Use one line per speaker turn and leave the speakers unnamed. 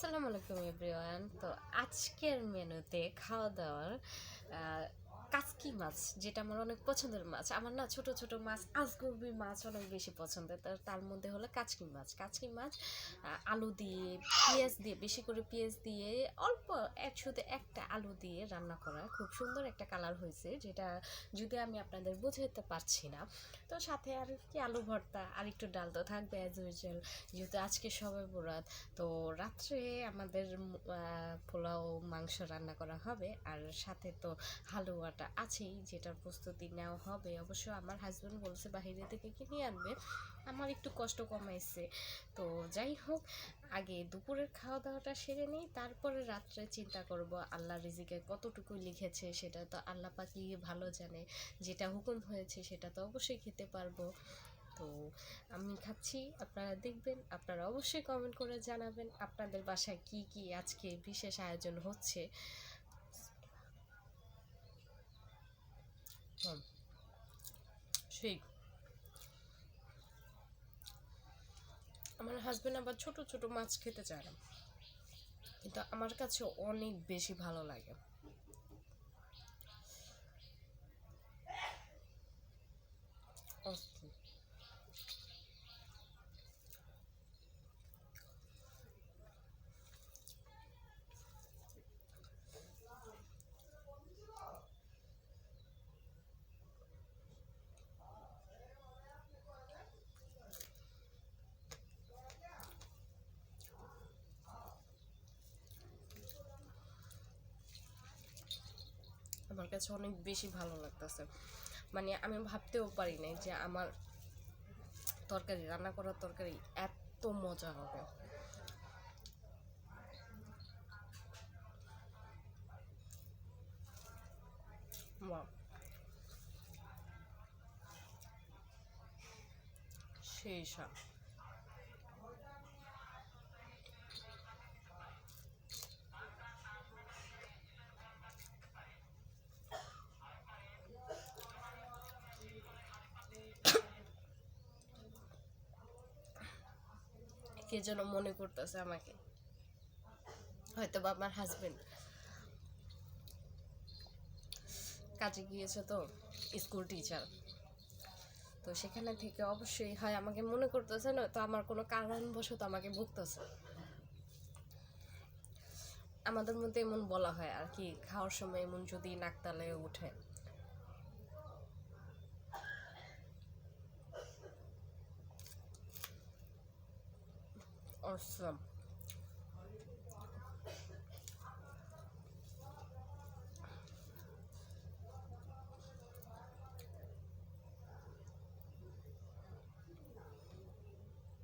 আসসালামু আলাইকুম এভরিওয়ান। তো আজকের মেনুতে খাওয়া দাওয়ার কাচকি মাছ, যেটা আমার অনেক পছন্দের মাছ। আমার না ছোট ছোট মাছ, আজগবি মাছ অনেক বেশি পছন্দের। তার মধ্যে হলো কাচকি মাছ। কাচকি মাছ আলু দিয়ে, পেঁয়াজ দিয়ে, বেশি করে পেঁয়াজ দিয়ে, অল্প শুধু একটা আলু দিয়ে রান্না করা, খুব সুন্দর একটা কালার হয়েছে, যেটা যদি আমি আপনাদের বোঝাতে পারছি না। তো সাথে আর কি আলু ভর্তা আর একটু ডাল তো থাকবে অ্যাজ ইউজুয়াল, যেহেতু আজকে সবে বরাত। তো রাত্রে আমাদের পোলাও মাংস রান্না করা হবে, আর সাথে তো হালুয়াটা আছেই, যেটার প্রস্তুতি নেওয়া হবে। অবশ্য আমার হাজব্যান্ড বলছে বাইরে থেকে কিনে আনবে, আমার একটু কষ্ট কমাইছে। তো যাই হোক, আগে দুপুরের খাওয়া দাওয়াটা সেরে নিই, তারপরে রাত্রে চিন্তা করব। আল্লাহ রিজিকে কতটুকু লিখেছে সেটা তো আল্লাহ পাকই ভালো জানে, যেটা হুকুম হয়েছে সেটা তো অবশ্যই খেতে পারবো। তো আমি খাচ্ছি, আপনারা দেখবেন, আপনারা অবশ্যই কমেন্ট করে জানাবেন আপনাদের বাসায় কি কি আজকে বিশেষ আয়োজন হচ্ছে। সেই আমার হাজবেন্ড আবার ছোট ছোট মাছ খেতে চায় না, কিন্তু আমার কাছে অনেক বেশি ভালো লাগে। অস্থির। আমার কাছে অনেক বেশি ভালো লাগতেছে, মানে আমি ভাবতেও পারি নাই যে আমার তরকারি, রান্না করার তরকারি এত মজা হবে। বাহ, সেই স্বাদ। কে যেন মনে করতেছে আমাকে, হয়তো বা আমার হাজবেন্ড কাজে গিয়েছে, তো স্কুল টিচার, তো সেখানে থেকে অবশ্যই হয় আমাকে মনে করতেছে, না তো আমার কোনো কারণবশত আমাকে বকতেছে। আমাদের মধ্যে এমন বলা হয় আর কি, খাওয়ার সময় এমন যদি নাকতালে উঠে। অসম।